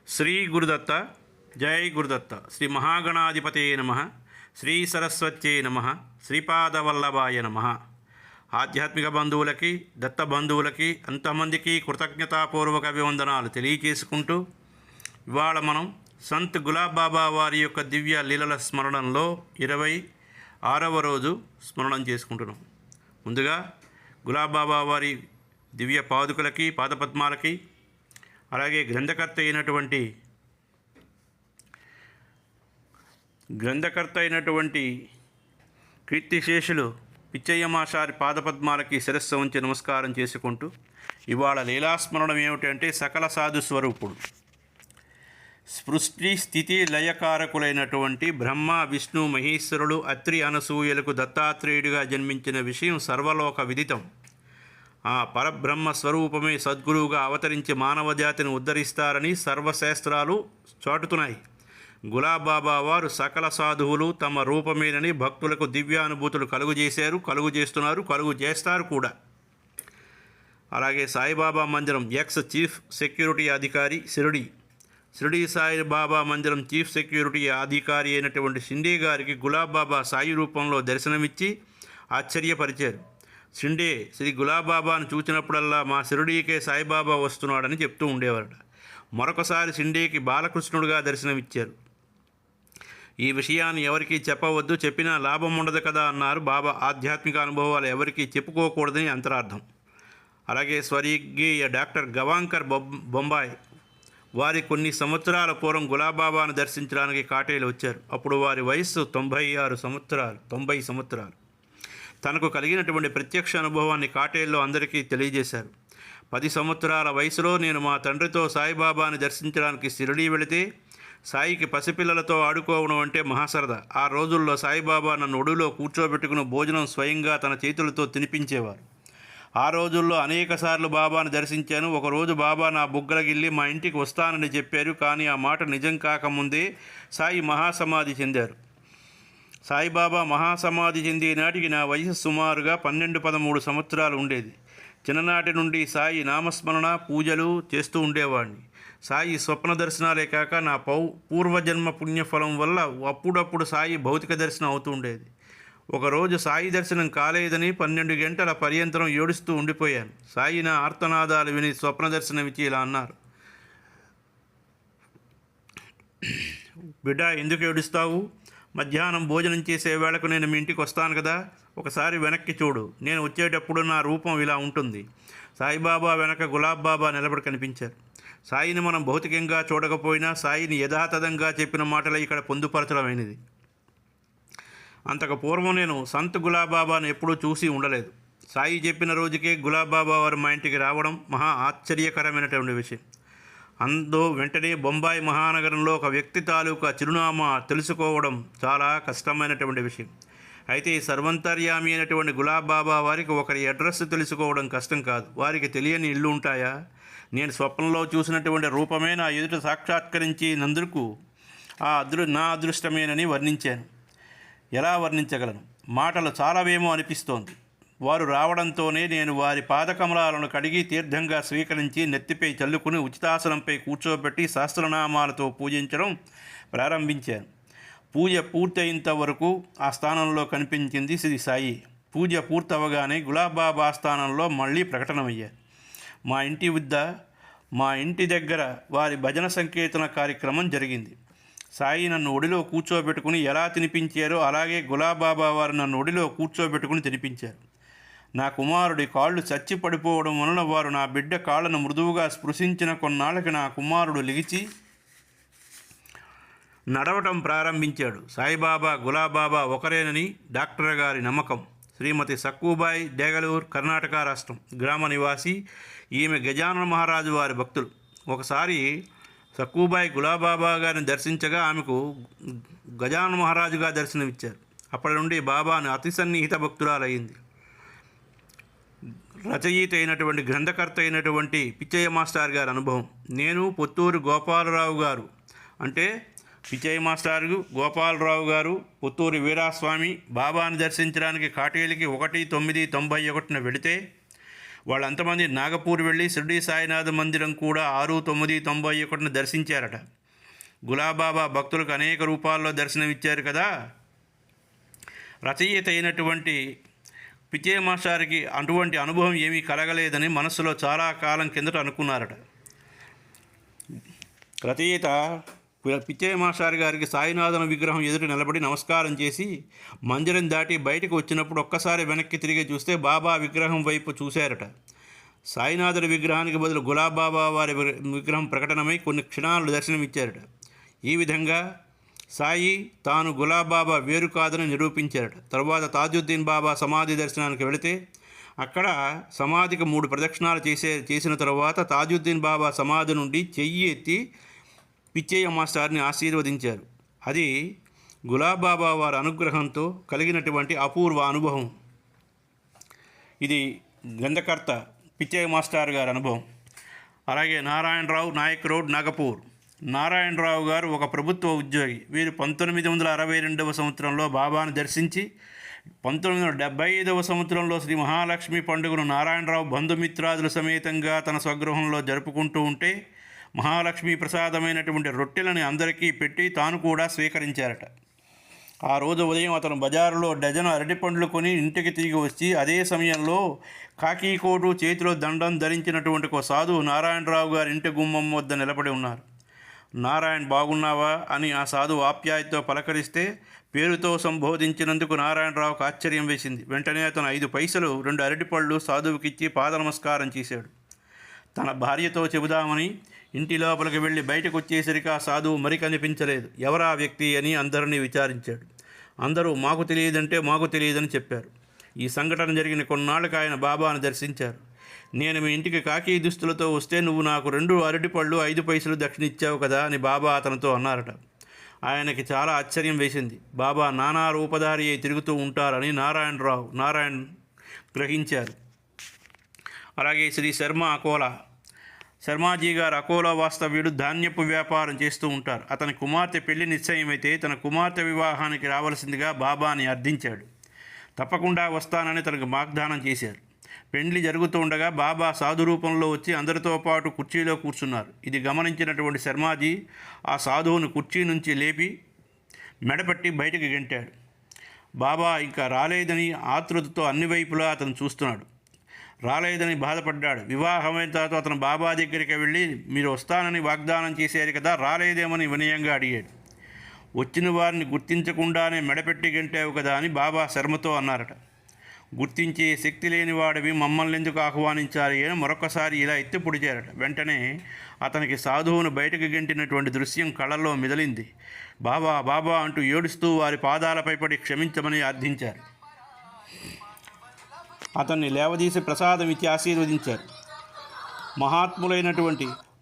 శ్రీ గురుదత్త. జై గురుదత్త. శ్రీ మహాగణాధిపతయే నమ. శ్రీ సరస్వత్యే నమ. శ్రీపాదవల్లభాయ నమ. ఆధ్యాత్మిక బంధువులకి, దత్త బంధువులకి అంతమందికి కృతజ్ఞతాపూర్వక అభివందనాలు తెలియచేసుకుంటూ ఇవాళ మనం సంత్ గులాబ్ బాబా వారి యొక్క దివ్య లీలల స్మరణంలో 26వ రోజు స్మరణం చేసుకుంటున్నాం. ముందుగా గులాబ్ బాబా వారి దివ్య పాదుకలకి, పాదపద్మాలకి, అలాగే గ్రంథకర్త అయినటువంటి కీర్తిశేషులు పిచ్చయ్య మాస్టారి పాదపద్మాలకి శిరస్సు ఉంచి నమస్కారం చేసుకుంటూ ఇవాళ లీలాస్మరణం ఏమిటంటే సకల సాధు స్వరూపుడు, సృష్టి స్థితి లయకారకులైనటువంటి బ్రహ్మ, విష్ణు, మహేశ్వరుడు, అత్రి, అనసూయలకు దత్తాత్రేయుడిగా జన్మించిన విషయం సర్వలోక విదితం. ఆ పరబ్రహ్మ స్వరూపమే సద్గురువుగా అవతరించి మానవజాతిని ఉద్ధరిస్తారని సర్వశాస్త్రాలు చాటుతున్నాయి. గులాబ్ బాబా వారు సకల సాధువులు తమ రూపమేనని భక్తులకు దివ్యానుభూతులు కలుగు చేస్తారు కూడా. అలాగే సాయిబాబా మందిరం ఎక్స్ చీఫ్ సెక్యూరిటీ అధికారి షిరిడీ సాయిబాబా మందిరం చీఫ్ సెక్యూరిటీ అధికారి అయినటువంటి షిండే గారికి గులాబ్ బాబా సాయి రూపంలో దర్శనమిచ్చి ఆశ్చర్యపరిచారు. షిండే శ్రీ గులాబ్ బాబాను చూచినప్పుడల్లా మా షిరిడీకే సాయిబాబా వస్తున్నాడని చెప్తూ ఉండేవారట. మరొకసారి షిండేకి బాలకృష్ణుడుగా దర్శనమిచ్చారు. ఈ విషయాన్ని ఎవరికీ చెప్పవద్దు, చెప్పినా లాభం ఉండదు కదా అన్నారు బాబా. ఆధ్యాత్మిక అనుభవాలు ఎవరికీ చెప్పుకోకూడదని అంతరార్థం. అలాగే స్వర్గీయ డాక్టర్ గవాంకర్ బొంబాయి వారి కొన్ని సంవత్సరాల పూర్వం గులాబ్ బాబాను దర్శించడానికి కాటేలు వచ్చారు. అప్పుడు వారి వయస్సు 90 సంవత్సరాలు. తనకు కలిగినటువంటి ప్రత్యక్ష అనుభవాన్ని కాటేల్లో అందరికీ తెలియజేశారు. 10 సంవత్సరాల వయసులో నేను మా తండ్రితో సాయిబాబాని దర్శించడానికి షిరిడీ వెళితే సాయికి పసిపిల్లలతో ఆడుకోవడం అంటే మహాసరదా. ఆ రోజుల్లో సాయిబాబా నన్ను ఒడిలో కూర్చోబెట్టుకుని భోజనం స్వయంగా తన చేతులతో తినిపించేవారు. ఆ రోజుల్లో అనేకసార్లు బాబాను దర్శించాను. ఒకరోజు బాబా నా బుగ్గలగిల్లి మా ఇంటికి వస్తానని చెప్పారు. కానీ ఆ మాట నిజం కాకముందే సాయి మహాసమాధి చెందారు. సాయిబాబా మహాసమాధి చెందే నాటికి నా వయసు సుమారుగా 12-13 సంవత్సరాలు ఉండేది. చిన్ననాటి నుండి సాయి నామస్మరణ, పూజలు చేస్తూ ఉండేవాడిని. సాయి స్వప్న దర్శనాలే కాక నా పూర్వజన్మ పుణ్యఫలం వల్ల అప్పుడప్పుడు సాయి భౌతిక దర్శనం అవుతూ ఉండేది. ఒకరోజు సాయి దర్శనం కాలేదని 12 గంటల పర్యంతరం ఏడుస్తూ ఉండిపోయాను. సాయి నా ఆర్తనాదాలు విని స్వప్న దర్శనం ఇచ్చి ఇలా అన్నారు, బిడ్డ ఎందుకు ఏడుస్తావు? మధ్యాహ్నం భోజనం చేసే వేళకు నేను మీ ఇంటికి వస్తాను కదా, ఒకసారి వెనక్కి చూడు. నేను వచ్చేటప్పుడు నా రూపం ఇలా ఉంటుంది. సాయిబాబా వెనక గులాబ్ బాబా నిలబడి కనిపించారు. సాయిని మనం భౌతికంగా చూడకపోయినా సాయిని యథాతథంగా చెప్పిన మాటలే ఇక్కడ పొందుపరచడమైనది. అంతకు పూర్వం నేను సంత్ గులాబ్ బాబాను ఎప్పుడూ చూసి ఉండలేదు. సాయి చెప్పిన రోజుకే గులాబ్ బాబా వారు మా ఇంటికి రావడం మహా ఆశ్చర్యకరమైనటువంటి విషయం. వెంటనే బొంబాయి మహానగరంలో ఒక వ్యక్తి తాలూకా చిరునామా తెలుసుకోవడం చాలా కష్టమైనటువంటి విషయం. అయితే సర్వంతర్యామి అయినటువంటి గులాబ్ బాబా వారికి ఒకరి అడ్రస్ తెలుసుకోవడం కష్టం కాదు. వారికి తెలియని ఇల్లు ఉంటాయా? నేను స్వప్నంలో చూసినటువంటి రూపమే నా ఎదుట సాక్షాత్కరించినందుకు నా అదృష్టమేనని వర్ణించాను. ఎలా వర్ణించగలను? మాటలు చాలావేమో అనిపిస్తోంది. వారు రావడంతోనే నేను వారి పాదకమలాలను కడిగి తీర్థంగా స్వీకరించి నెత్తిపై చల్లుకుని ఉచితాసనంపై కూర్చోబెట్టి సహస్రనామాలతో పూజించడం ప్రారంభించాను. పూజ పూర్తయినంత వరకు ఆ స్థానంలో కనిపించింది శ్రీ సాయి. పూజ పూర్తవగానే గులాబ్ బాబా స్థానంలో మళ్ళీ ప్రకటనమయ్యారు. మా ఇంటి దగ్గర వారి భజన సంకీర్తన కార్యక్రమం జరిగింది. సాయి నన్ను ఒడిలో కూర్చోబెట్టుకుని ఎలా తినిపించారో అలాగే గులాబ్ బాబా వారు నన్ను ఒడిలో కూర్చోబెట్టుకుని తినిపించారు. నా కుమారుడి కాళ్ళు చచ్చి పడిపోవడం వలన వారు నా బిడ్డ కాళ్ళను మృదువుగా స్పృశించిన కొన్నాళ్ళకి నా కుమారుడు లిగిచి నడవటం ప్రారంభించాడు. సాయిబాబా, గులాబ్ బాబా ఒకరేనని డాక్టర్ గారి నమ్మకం. శ్రీమతి సక్కుబాయి, డేగలూరు, కర్ణాటక రాష్ట్రం గ్రామ నివాసి. ఈమె గజానన మహారాజు వారి భక్తులు. ఒకసారి సక్కుబాయి గులాబ్ బాబా గారిని దర్శించగా ఆమెకు గజానన మహారాజుగా దర్శనమిచ్చారు. అప్పటి నుండి బాబాను అతి సన్నిహిత భక్తురాలయ్యింది. రచయిత అయినటువంటి గ్రంథకర్త అయినటువంటి పిచ్చయ్య మాస్టర్ గారి అనుభవం. నేను పొత్తూరు గోపాలరావు గారు అంటే పిచ్చయ్య మాస్టర్, గోపాలరావు గారు, పుత్తూరు వీరాస్వామి బాబాను దర్శించడానికి కాటేలికి 1991 వెళితే వాళ్ళు అంతమంది నాగపూర్ వెళ్ళి షిర్డీ సాయినాథ మందిరం కూడా 6/9/91 దర్శించారట. గులాబాబా భక్తులకు అనేక రూపాల్లో దర్శనమిచ్చారు కదా. రచయిత అయినటువంటి పిచే మాస్టార్కి అటువంటి అనుభవం ఏమీ కలగలేదని మనస్సులో చాలా కాలం కిందట అనుకున్నారట. రచయిత పిచ్చయ్య మాస్టర్ గారికి సాయినాథన విగ్రహం ఎదుట నిలబడి నమస్కారం చేసి మందిరం దాటి బయటకు వచ్చినప్పుడు ఒక్కసారి వెనక్కి తిరిగి చూస్తే బాబా విగ్రహం వైపు చూశారట. సాయినాథుడి విగ్రహానికి బదులు గులాబాబా వారి విగ్రహం ప్రకటనమై కొన్ని క్షణాలు దర్శనమిచ్చారట. ఈ విధంగా సాయి తాను గులాబాబా వేరు కాదని నిరూపించారట. తర్వాత తాజుద్దీన్ బాబా సమాధి దర్శనానికి వెళితే అక్కడ సమాధికి 3 ప్రదక్షిణాలు చేసిన తర్వాత తాజుద్దీన్ బాబా సమాధి నుండి చెయ్యి ఎత్తి పిచ్చయ్య మాస్టార్ని ఆశీర్వదించారు. అది గులాబాబా వారి అనుగ్రహంతో కలిగినటువంటి అపూర్వ అనుభవం. ఇది గ్రంథకర్త పిచ్చయ్య మాస్టర్ గారి అనుభవం. అలాగే నారాయణరావు, నాయక్ రోడ్, నాగపూర్. నారాయణరావు గారు ఒక ప్రభుత్వ ఉద్యోగి. వీరు 1962వ సంవత్సరంలో బాబాను దర్శించి 1975వ సంవత్సరంలో శ్రీ మహాలక్ష్మి పండుగను నారాయణరావు బంధుమిత్రాదుల సమేతంగా తన స్వగృహంలో జరుపుకుంటూ ఉంటే మహాలక్ష్మి ప్రసాదమైనటువంటి రొట్టెలను అందరికీ పెట్టి తాను కూడా స్వీకరించారట. ఆ రోజు ఉదయం అతను బజారులో డజను అరటిపండ్లు కొని ఇంటికి తిరిగి వచ్చి అదే సమయంలో కాకి కోటు చేతిలో దండం ధరించినటువంటి ఒక సాధువు నారాయణరావు గారి ఇంటి గుమ్మం వద్ద నిలబడి ఉన్నారు. నారాయణ్ బాగున్నావా అని ఆ సాధువు ఆప్యాయతతో పలకరిస్తే పేరుతో సంబోధించినందుకు నారాయణరావుకు ఆశ్చర్యం వేసింది. వెంటనే అతను 5 పైసలు 2 అరటిపళ్ళు సాధువుకిచ్చి పాద నమస్కారం చేశాడు. తన భార్యతో చెబుదామని ఇంటి లోపలికి వెళ్ళి బయటకు వచ్చేసరికి ఆ సాధువు మరి కనిపించలేదు. ఎవరా వ్యక్తి అని అందరినీ విచారించాడు. అందరూ మాకు తెలియదంటే మాకు తెలియదని చెప్పారు. ఈ సంఘటన జరిగిన కొన్నాళ్ళకి ఆయన బాబాను దర్శించారు. నేను మీ ఇంటికి కాకి దుస్తులతో వస్తే నువ్వు నాకు 2 అరటిపళ్ళు 5 పైసలు దక్షిణ ఇచ్చావు కదా అని బాబా అతనితో అన్నారట. ఆయనకి చాలా ఆశ్చర్యం వేసింది. బాబా నానా రూపధారి అయి తిరుగుతూ ఉంటారని నారాయణ్ గ్రహించారు. అలాగే శ్రీ శర్మాజీ గారు అకోలా వాస్తవ్యుడు. ధాన్యపు వ్యాపారం చేస్తూ ఉంటారు. అతని కుమార్తె పెళ్లి నిశ్చయమైతే తన కుమార్తె వివాహానికి రావాల్సిందిగా బాబాని అర్థించాడు. తప్పకుండా వస్తానని తనకు వాగ్దానం చేశారు. పెండ్లి జరుగుతూ ఉండగా బాబా సాధు రూపంలో వచ్చి అందరితో పాటు కుర్చీలో కూర్చున్నారు. ఇది గమనించినటువంటి శర్మాజీ ఆ సాధువును కుర్చీ నుంచి లేపి మెడపట్టి బయటకు గెంటాడు. బాబా ఇంకా రాలేదని ఆతృతతో అన్ని వైపులా అతను చూస్తున్నాడు. రాలేదని బాధపడ్డాడు. వివాహమైన తర్వాత అతను బాబా దగ్గరికి వెళ్ళి మీరు వస్తానని వాగ్దానం చేశారు కదా, రాలేదేమని వినయంగా అడిగాడు. వచ్చిన వారిని గుర్తించకుండానే మెడపెట్టి గంటావు కదా అని బాబా శర్మతో అన్నారట. గుర్తించే శక్తి లేని వాడివి మమ్మల్ని ఎందుకు ఆహ్వానించాలి అని మరొకసారి ఇలా ఎత్తి పొడిచారట. వెంటనే అతనికి సాధువును బయటకు గెంటినటువంటి దృశ్యం కళ్ళల్లో మిదిలింది. బాబా బాబా అంటూ ఏడుస్తూ వారి పాదాలపై పడి క్షమించమని అర్థించారు. అతన్ని లేవదీసి ప్రసాదం ఇచ్చి ఆశీర్వదించారు.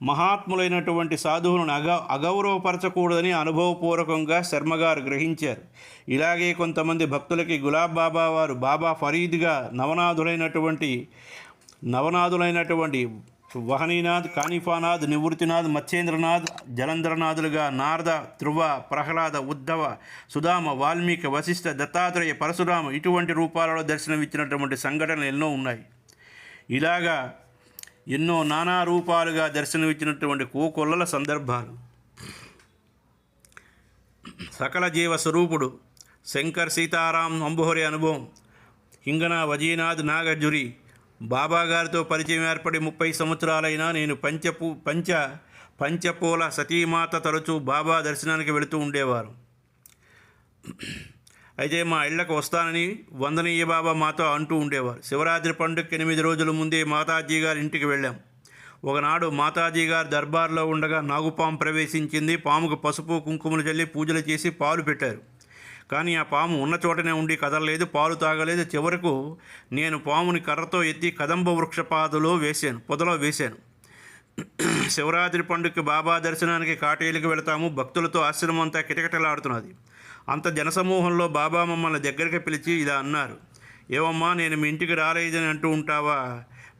మహాత్ములైనటువంటి సాధువులను అగౌరవపరచకూడదని అనుభవపూర్వకంగా శర్మగారు గ్రహించారు. ఇలాగే కొంతమంది భక్తులకి గులాబ్ బాబా వారు బాబా ఫరీద్గా నవనాథులైనటువంటి వహనీనాథ్, కానిఫానాథ్, నివృత్తినాథ్, మత్స్యేంద్రనాథ్, జలంధరనాథులుగా నారద, ధ్రువ, ప్రహ్లాద, ఉద్ధవ, సుధామ, వాల్మీకి, వశిష్ఠ, దత్తాత్రేయ, పరశురామ ఇటువంటి రూపాలలో దర్శనమిచ్చినటువంటి సంఘటనలు ఎన్నో ఉన్నాయి. ఇలాగా ఎన్నో నానా రూపాలుగా దర్శనమిచ్చినటువంటి కోకొల్లల సందర్భాలు. సకల జీవ స్వరూపుడు శంకర్ సీతారాం అంబుహరి అనుభవం. హింగన వజీనాథ్ నాగజురి బాబాగారితో పరిచయం ఏర్పడి 30 సంవత్సరాలైనా నేను పంచపోల సతీమాత తరచూ బాబా దర్శనానికి వెళుతూ ఉండేవారు. అయితే మా ఇళ్లకు వస్తానని వందనీయ బాబా మాతో అంటూ ఉండేవారు. శివరాత్రి పండుగకి 8 రోజుల ముందే మాతాజీ గారి ఇంటికి వెళ్ళాం. ఒకనాడు మాతాజీ గారు దర్బార్లో ఉండగా నాగుపాము ప్రవేశించింది. పాముకు పసుపు కుంకుమలు చల్లి పూజలు చేసి పాలు పెట్టారు. కానీ ఆ పాము ఉన్న చోటనే ఉండి కదలలేదు, పాలు తాగలేదు. చివరకు నేను పాముని కర్రతో ఎత్తి కదంబ వృక్ష పొదలో వేశాను. శివరాత్రి పండుగకి బాబా దర్శనానికి కాటేలకు వెళతాము. భక్తులతో ఆశ్రమం అంతా కిటకిటలాడుతున్నది. అంత జనసమూహంలో బాబా మమ్మల్ని దగ్గరికి పిలిచి ఇలా అన్నారు. ఏవమ్మా, నేను మీ ఇంటికి రాలేదని అంటూ ఉంటావా?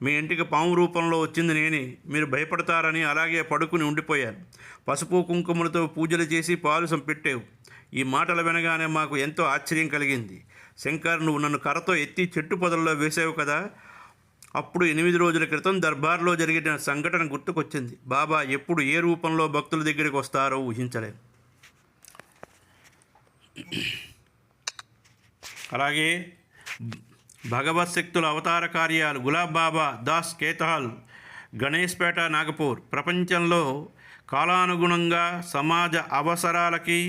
మీ ఇంటికి పాము రూపంలో వచ్చింది నేనే. మీరు భయపడతారని అలాగే పడుకుని ఉండిపోయాను. పసుపు కుంకుమలతో పూజలు చేసి పాలు పెట్టేవు. ఈ మాటలు వినగానే మాకు ఎంతో ఆశ్చర్యం కలిగింది. శంకర్, నువ్వు నన్ను కర్రతో ఎత్తి చెట్టు పొదల్లో వేసావు కదా, అప్పుడు 8 రోజుల క్రితం దర్బార్లో జరిగిన సంఘటన గుర్తుకొచ్చింది. బాబా ఎప్పుడు ఏ రూపంలో భక్తుల దగ్గరికి వస్తారో ఊహించలేము. అలాగే భగవత్ శక్తుల అవతార కార్యాలు గులాబ్ బాబా, దాస్ కేతహల్, గణేష్పేట, నాగపూర్. ప్రపంచంలో కాలానుగుణంగా సమాజ అవసరాలకి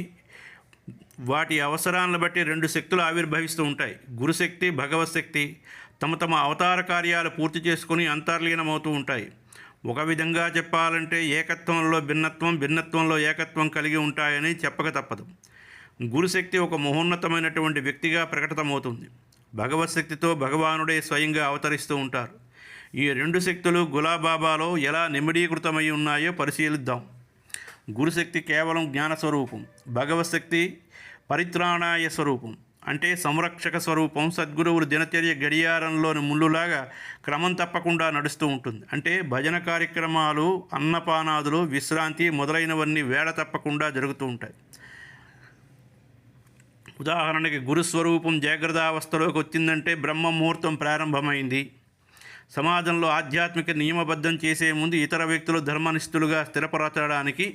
వాటి అవసరాలను బట్టి 2 శక్తులు ఆవిర్భవిస్తూ ఉంటాయి. గురుశక్తి, భగవత్ శక్తి తమ తమ అవతార కార్యాలు పూర్తి చేసుకుని అంతర్లీనమవుతూ ఉంటాయి. ఒక విధంగా చెప్పాలంటే ఏకత్వంలో భిన్నత్వం, భిన్నత్వంలో ఏకత్వం కలిగి ఉంటాయని చెప్పక తప్పదు. గురుశక్తి ఒక మహోన్నతమైనటువంటి వ్యక్తిగా ప్రకటితమవుతుంది. భగవత్ శక్తితో భగవానుడే స్వయంగా అవతరిస్తూ ఉంటారు. ఈ 2 శక్తులు గులాబాబాలో ఎలా నిమిడీకృతమై ఉన్నాయో పరిశీలిద్దాం. గురుశక్తి కేవలం జ్ఞానస్వరూపం, భగవత్ శక్తి పరిత్రాణాయ స్వరూపం, అంటే సంరక్షక స్వరూపం. సద్గురువులు దినచర్య గడియారంలోని ముళ్ళులాగా క్రమం తప్పకుండా నడుస్తూ ఉంటుంది. అంటే భజన కార్యక్రమాలు, అన్నపానాదులు, విశ్రాంతి మొదలైనవన్నీ వేళ తప్పకుండా జరుగుతూ ఉంటాయి. ఉదాహరణకి గురుస్వరూపం జాగ్రత్తావస్థలోకి వచ్చిందంటే బ్రహ్మ ముహూర్తం ప్రారంభమైంది. సమాజంలో ఆధ్యాత్మిక నియమబద్ధం చేసే ముందు ఇతర వ్యక్తులు ధర్మనిష్ఠులుగా స్థిరపరచడానికి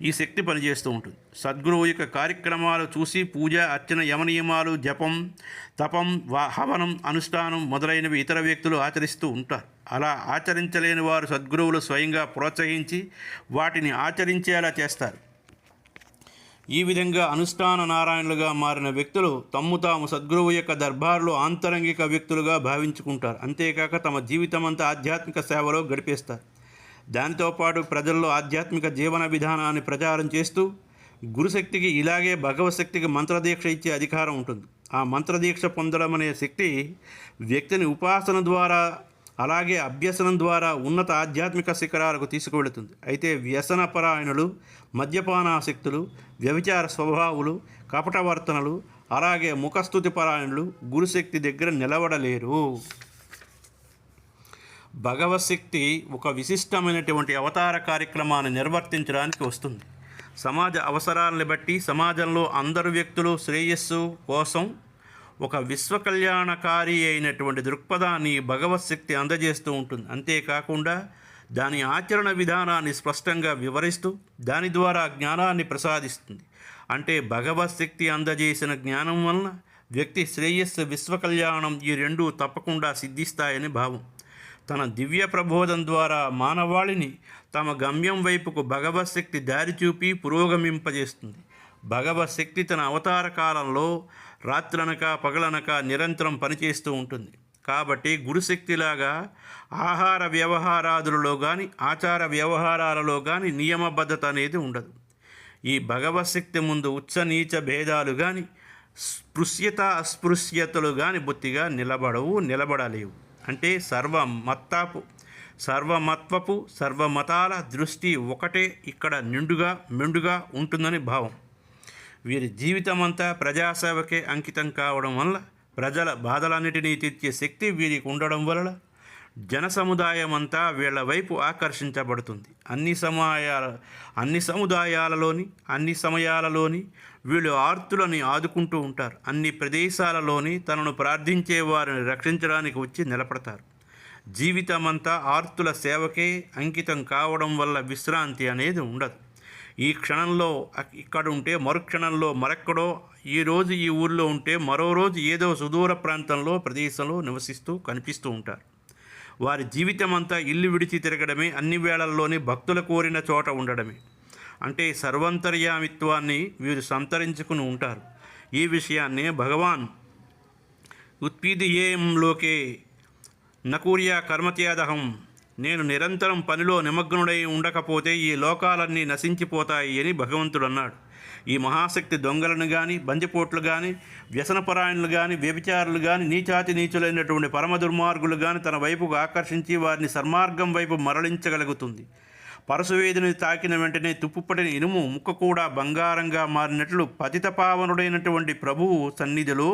ఈ శక్తి పనిచేస్తూ ఉంటుంది. సద్గురువు యొక్క కార్యక్రమాలు చూసి పూజ, అర్చన, యమనియమాలు, జపం, తపం, హవనం, అనుష్ఠానం మొదలైనవి ఇతర వ్యక్తులు ఆచరిస్తూ ఉంటారు. అలా ఆచరించలేని వారు సద్గురువులు స్వయంగా ప్రోత్సహించి వాటిని ఆచరించేలా చేస్తారు. ఈ విధంగా అనుష్ఠాన నారాయణులుగా మారిన వ్యక్తులు తమ్ము తాము సద్గురువు యొక్క దర్బారులో ఆంతరంగిక వ్యక్తులుగా భావించుకుంటారు. అంతేకాక తమ జీవితమంతా ఆధ్యాత్మిక సేవలో గడిపేస్తారు. దాంతోపాటు ప్రజల్లో ఆధ్యాత్మిక జీవన విధానాన్ని ప్రచారం చేస్తూ గురుశక్తికి ఇలాగే భగవశక్తికి మంత్రదీక్ష ఇచ్చే అధికారం ఉంటుంది. ఆ మంత్రదీక్ష పొందడం అనే శక్తి వ్యక్తిని ఉపాసన ద్వారా అలాగే అభ్యసనం ద్వారా ఉన్నత ఆధ్యాత్మిక శిఖరాలకు తీసుకువెళుతుంది. అయితే వ్యసనపరాయణులు, మద్యపానాసక్తులు, వ్యభిచార స్వభావులు, కపటవర్తనలు, అలాగే ముఖస్థుతి పరాయణులు గురుశక్తి దగ్గర నిలబడలేరు. భగవశక్తి ఒక విశిష్టమైనటువంటి అవతార కార్యక్రమాన్ని నిర్వర్తించడానికి వస్తుంది. సమాజ అవసరాలను బట్టి సమాజంలో అందరు వ్యక్తులు శ్రేయస్సు కోసం ఒక విశ్వకళ్యాణకారి అయినటువంటి దృక్పథాన్ని భగవత్శక్తి అందజేస్తూ ఉంటుంది. అంతేకాకుండా దాని ఆచరణ విధానాన్ని స్పష్టంగా వివరిస్తూ దాని ద్వారా జ్ఞానాన్ని ప్రసాదిస్తుంది. అంటే భగవత్శక్తి అందజేసిన జ్ఞానం వలన వ్యక్తి శ్రేయస్సు, విశ్వకళ్యాణం ఈ 2 తప్పకుండా సిద్ధిస్తాయని భావం. తన దివ్య ప్రబోధం ద్వారా మానవాళిని తమ గమ్యం వైపుకు భగవత్శక్తి దారి చూపి పురోగమింపజేస్తుంది. భగవత్శక్తి తన అవతార కాలంలో రాత్రనక పగలనక నిరంతరం పనిచేస్తూ ఉంటుంది. కాబట్టి గురుశక్తిలాగా ఆహార వ్యవహారాదులలో కానీ ఆచార వ్యవహారాలలో కానీ నియమబద్ధత అనేది ఉండదు. ఈ భగవత్శక్తి ముందు ఉచ్చ నీచ భేదాలు కానీ స్పృశ్యత అస్పృశ్యతలు కానీ బొత్తిగా నిలబడలేవు. అంటే సర్వమత్వపు సర్వమతాల దృష్టి ఒకటే ఇక్కడ మెండుగా ఉంటుందని భావం. వీరి జీవితమంతా ప్రజాసేవకే అంకితం కావడం వల్ల ప్రజల బాధలన్నిటినీ తీర్చే శక్తి వీరికి ఉండడం వలన జన సముదాయం అంతా వీళ్ల వైపు ఆకర్షించబడుతుంది. అన్ని సముదాయాలలోని అన్ని సమయాలలోని వీళ్ళు ఆర్తులని ఆదుకుంటూ ఉంటారు. అన్ని ప్రదేశాలలోని తనను ప్రార్థించే వారిని రక్షించడానికి వచ్చి నిలబడతారు. జీవితమంతా ఆర్తుల సేవకే అంకితం కావడం వల్ల విశ్రాంతి అనేది ఉండదు. ఈ క్షణంలో ఇక్కడ ఉంటే మరుక్షణంలో మరెక్కడో, ఈరోజు ఈ ఊళ్ళో ఉంటే మరో రోజు ఏదో సుదూర ప్రాంతంలో ప్రదేశంలో నివసిస్తూ కనిపిస్తూ ఉంటారు. వారి జీవితం అంతా ఇల్లు విడిచి తిరగడమే, అన్ని వేళల్లోని భక్తుల కోరిన చోట ఉండడమే. అంటే సర్వంతర్యామిత్వాన్ని వీరు సంతరించుకుని ఉంటారు. ఈ విషయాన్నే భగవాన్ ఉత్పీదియేయంలోకే నకూర్యా కర్మత్యాదహం, నేను నిరంతరం పనిలో నిమగ్నుడై ఉండకపోతే ఈ లోకాలన్నీ నశించిపోతాయి అని భగవంతుడు అన్నాడు. ఈ మహాశక్తి దొంగలను కానీ, బందిపోట్లు కానీ, వ్యసనపరాయణులు కానీ, వ్యభిచారులు కానీ, నీచాతి నీచులైనటువంటి పరమ దుర్మార్గులు కానీ తన వైపుకు ఆకర్షించి వారిని సన్మార్గం వైపు మరలించగలుగుతుంది. పరశువేదిని తాకిన వెంటనే తుప్పుపడిన ఇనుము ముక్క కూడా బంగారంగా మారినట్లు పతితపావనుడైనటువంటి ప్రభువు సన్నిధిలో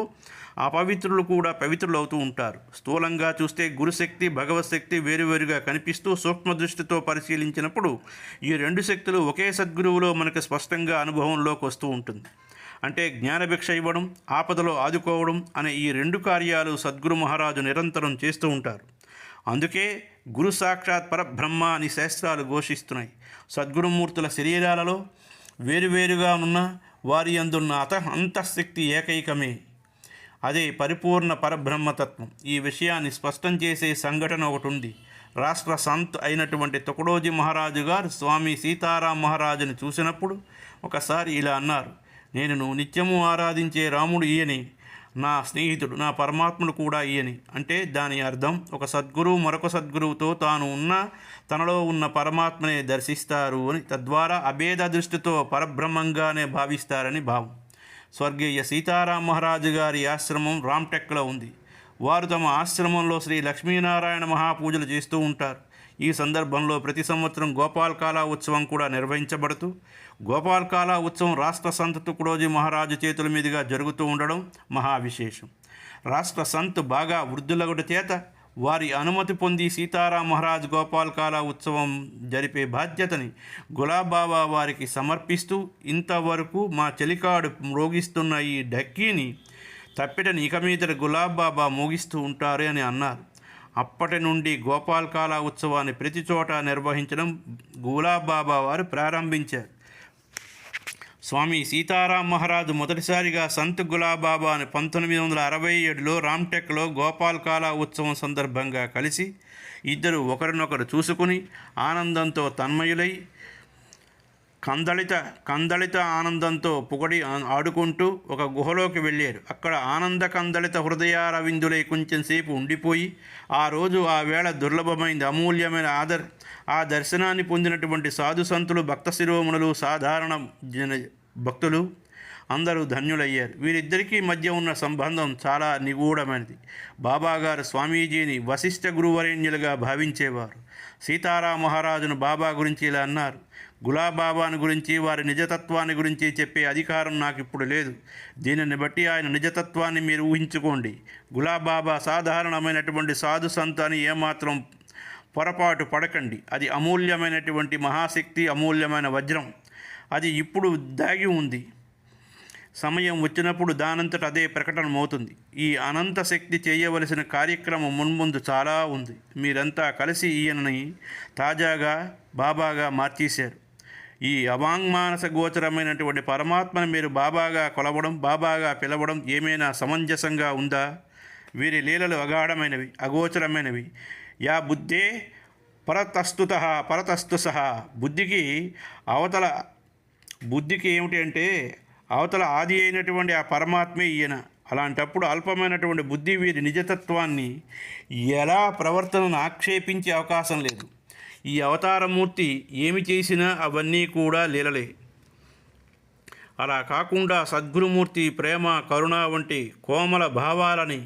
అపవిత్రులు కూడా పవిత్రులవుతూ ఉంటారు. స్థూలంగా చూస్తే గురుశక్తి, భగవత్శక్తి వేరువేరుగా కనిపిస్తూ సూక్ష్మ దృష్టితో పరిశీలించినప్పుడు ఈ 2 శక్తులు ఒకే సద్గురువులో మనకు స్పష్టంగా అనుభవంలోకి వస్తూ ఉంటుంది. అంటే జ్ఞానభిక్ష ఇవ్వడం, ఆపదలో ఆదుకోవడం అనే ఈ 2 కార్యాలు సద్గురు మహారాజు నిరంతరం చేస్తూ ఉంటారు. అందుకే గురు సాక్షాత్ పరబ్రహ్మ అని శాస్త్రాలు ఘోషిస్తున్నాయి. సద్గురుమూర్తుల శరీరాలలో వేరువేరుగా ఉన్న వారి అందున్న అంతఃశక్తి ఏకైకమే. అదే పరిపూర్ణ పరబ్రహ్మతత్వం. ఈ విషయాన్ని స్పష్టం చేసే సంఘటన ఒకటి ఉంది. రాష్ట్ర సంత్ అయినటువంటి తుకడోజీ మహారాజు గారు స్వామి సీతారాం మహారాజుని చూసినప్పుడు ఒకసారి ఇలా అన్నారు, నేను నిత్యము ఆరాధించే రాముడు ఈయనే, నా స్నేహితుడు, నా పరమాత్ముడు కూడా ఈయనే. అంటే దాని అర్థం ఒక సద్గురువు మరొక సద్గురువుతో తనలో ఉన్న పరమాత్మనే దర్శిస్తారు అని, తద్వారా అభేద దృష్టితో పరబ్రహ్మంగానే భావిస్తారని భావం. స్వర్గీయ సీతారాం మహారాజు గారి ఆశ్రమం రామ్టెక్లో ఉంది. వారు తమ ఆశ్రమంలో శ్రీ లక్ష్మీనారాయణ మహాపూజలు చేస్తూ ఉంటారు. ఈ సందర్భంలో ప్రతి సంవత్సరం గోపాల్కాలా ఉత్సవం కూడా నిర్వహించబడుతూ, గోపాల్కాలా ఉత్సవం రాష్ట్ర సంత్ తుకడోజీ మహారాజు చేతుల మీదుగా జరుగుతూ ఉండడం మహావిశేషం. రాష్ట్ర సంత్ బాగా వృద్ధులగుట చేత వారి అనుమతి పొంది సీతారాం మహారాజ్ గోపాల్కాలా ఉత్సవం జరిపే బాధ్యతని గులాబాబా వారికి సమర్పిస్తూ, ఇంతవరకు మా చెలికాడు మ్రోగిస్తున్న ఈ డక్కీని తప్పిటని ఇక మీదట గులాబాబా మోగిస్తూ ఉంటారు అని అన్నారు. అప్పటి నుండి గోపాల్కాలా ఉత్సవాన్ని ప్రతి చోట నిర్వహించడం గులాబాబా వారు ప్రారంభించారు. స్వామి సీతారాం మహారాజు మొదటిసారిగా సంత్ గులాబాబాని 1967లో రామ్టెక్లో గోపాల్కాలా ఉత్సవం సందర్భంగా కలిసి ఇద్దరు ఒకరినొకరు చూసుకుని ఆనందంతో తన్మయులై కందళిత ఆనందంతో పొగడి ఆడుకుంటూ ఒక గుహలోకి వెళ్ళారు. అక్కడ ఆనంద కందళిత హృదయారవిందులై కొంచెంసేపు ఉండిపోయి, ఆ రోజు ఆ వేళ దుర్లభమైంది, అమూల్యమైన ఆ దర్శనాన్ని పొందినటువంటి సాధు సంతులు, భక్త శిరోమణులు, సాధారణ భక్తులు అందరూ ధన్యులయ్యారు. వీరిద్దరికీ మధ్య ఉన్న సంబంధం చాలా నిగూఢమైనది. బాబాగారు స్వామీజీని వశిష్ఠ గురువరేణ్యులుగా భావించేవారు. సీతారాం మహారాజును బాబా గురించి ఇలా అన్నారు, గులాబాబాని గురించి, వారి నిజతత్వాన్ని గురించి చెప్పే అధికారం నాకు ఇప్పుడు లేదు. దీనిని బట్టి ఆయన నిజతత్వాన్ని మీరు ఊహించుకోండి. గులాబాబా సాధారణమైనటువంటి సాధు సంత్ అని ఏమాత్రం పొరపాటు పడకండి. అది అమూల్యమైనటువంటి మహాశక్తి, అమూల్యమైన వజ్రం. అది ఇప్పుడు దాగి ఉంది. సమయం వచ్చినప్పుడు దానంతట అదే ప్రకటనమవుతుంది. ఈ అనంత శక్తి చేయవలసిన కార్యక్రమం మున్ముందు చాలా ఉంది. మీరంతా కలిసి ఈయనని తాజాగా బాబాగా మార్చేశారు. ఈ అవాంగ్మానస గోచరమైనటువంటి పరమాత్మను మీరు బాబాగా కొలవడం, బాబాగా పిలవడం ఏమైనా సమంజసంగా ఉందా? వీరి లీలలు అగాఢమైనవి, అగోచరమైనవి. యా బుద్ధే పరతస్తు సహా. బుద్ధికి ఏమిటి అంటే అవతల ఆది అయినటువంటి ఆ పరమాత్మే ఈయన. అలాంటప్పుడు అల్పమైనటువంటి బుద్ధి వీరి నిజతత్వాన్ని ఎలా ప్రవర్తనను ఆక్షేపించే అవకాశం లేదు. ఈ అవతారమూర్తి ఏమి చేసినా అవన్నీ కూడా లీలలే. అలా కాకుండా సద్గురుమూర్తి ప్రేమ, కరుణ వంటి కోమల భావాలని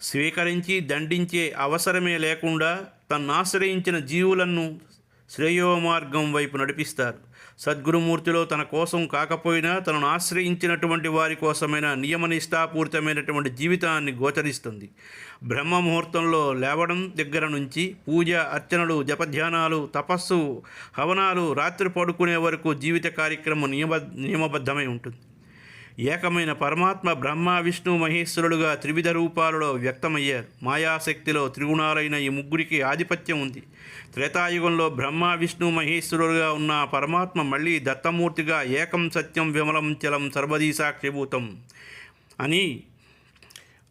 స్వీకరించి దండించే అవసరమే లేకుండా తన్నాశ్రయించిన జీవులను శ్రేయోమార్గం వైపు నడిపిస్తారు. సద్గురుమూర్తిలో తన కోసం కాకపోయినా తనను ఆశ్రయించినటువంటి వారి కోసమైన నియమనిష్టాపూరితమైనటువంటి జీవితాన్ని గోచరిస్తుంది. బ్రహ్మ ముహూర్తంలో లేవడం దగ్గర నుంచి పూజ, అర్చనలు, జపధ్యానాలు, తపస్సు, హవనాలు, రాత్రి పడుకునే వరకు జీవిత కార్యక్రమం నియమబద్ధమై ఉంటుంది. ఏకమైన పరమాత్మ బ్రహ్మ, విష్ణు, మహేశ్వరుడుగా త్రివిధ రూపాలలో వ్యక్తమయ్యారు. మాయాశక్తిలో త్రిగుణాలైన ఈ ముగ్గురికి ఆధిపత్యం ఉంది. త్రేతాయుగంలో బ్రహ్మ, విష్ణు, మహేశ్వరుడుగా ఉన్న పరమాత్మ మళ్ళీ దత్తమూర్తిగా ఏకం సత్యం విమలం చలం సర్వదీ సాక్షిభూతం అని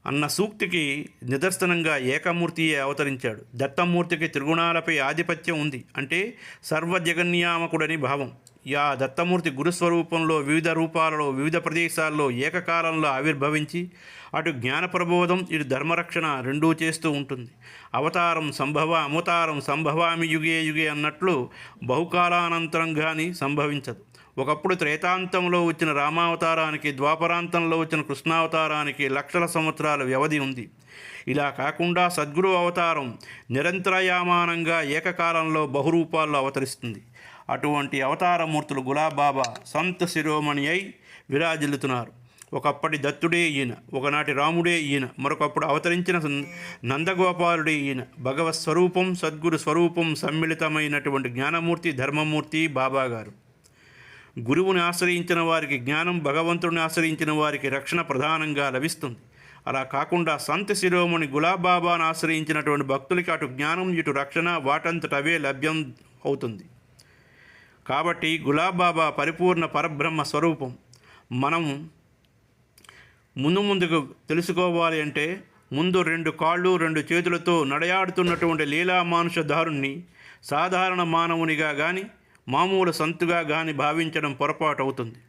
అన్న సూక్తికి నిదర్శనంగా ఏకమూర్తియే అవతరించాడు. దత్తమూర్తికి త్రిగుణాలపై ఆధిపత్యం ఉంది అంటే సర్వజగన్యామకుడని భావం. యా దత్తమూర్తి గురుస్వరూపంలో వివిధ రూపాలలో వివిధ ప్రదేశాల్లో ఏకకాలంలో ఆవిర్భవించి అటు జ్ఞానప్రబోధం, ఇటు ధర్మరక్షణ రెండూ చేస్తూ ఉంటుంది. అవతారం అమతారం సంభవామి యుగే యుగే అన్నట్లు బహుకాలానంతరం కానీ సంభవించదు. ఒకప్పుడు త్రేతాంతంలో వచ్చిన రామావతారానికి, ద్వాపరాంతంలో వచ్చిన కృష్ణావతారానికి లక్షల సంవత్సరాల వ్యవధి ఉంది. ఇలా కాకుండా సద్గురు అవతారం నిరంతరయామానంగా ఏకకాలంలో బహురూపాల్లో అవతరిస్తుంది. అటువంటి అవతారమూర్తులు గులాబాబా సంత్ శిరోమణి అయి విరాజిల్లుతున్నారు. ఒకప్పటి దత్తుడే ఈయన, ఒకనాటి రాముడే ఈయన, మరొకప్పుడు అవతరించిన నందగోపాలుడే ఈయన. భగవత్ స్వరూపం, సద్గురు స్వరూపం సమ్మిళితమైనటువంటి జ్ఞానమూర్తి, ధర్మమూర్తి బాబాగారు. గురువుని ఆశ్రయించిన వారికి జ్ఞానం, భగవంతుడిని ఆశ్రయించిన వారికి రక్షణ ప్రధానంగా లభిస్తుంది. అలా కాకుండా సంత శిరోమణి గులాబాబాను ఆశ్రయించినటువంటి భక్తులకి అటు జ్ఞానం, ఇటు రక్షణ వాటంతట అవే లభ్యం అవుతుంది. కాబట్టి గులాబాబా పరిపూర్ణ పరబ్రహ్మ స్వరూపం. మనం ముందుకు తెలుసుకోవాలి అంటే ముందు 2 కాళ్ళు 2 చేతులతో నడయాడుతున్నటువంటి లీలామానుషధారుణ్ణి సాధారణ మానవునిగా కానీ మామూలు సంతుగా కానీ భావించడం పొరపాటు అవుతుంది.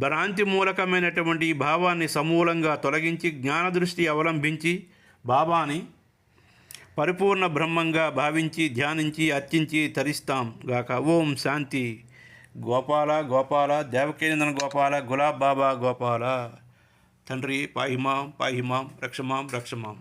భ్రాంతి మూలకమైనటువంటి ఈ భావాన్ని సమూలంగా తొలగించి జ్ఞానదృష్టి అవలంబించి బాబాని పరిపూర్ణ బ్రహ్మంగా భావించి ధ్యానించి అర్చించి తరిస్తాం గాక. ఓం శాంతి. గోపాల గోపాల దేవకీనందన గోపాల గులాబ్ బాబా గోపాల. తండ్రి పాహిమాం పాహిమాం రక్షమాం రక్షమాం.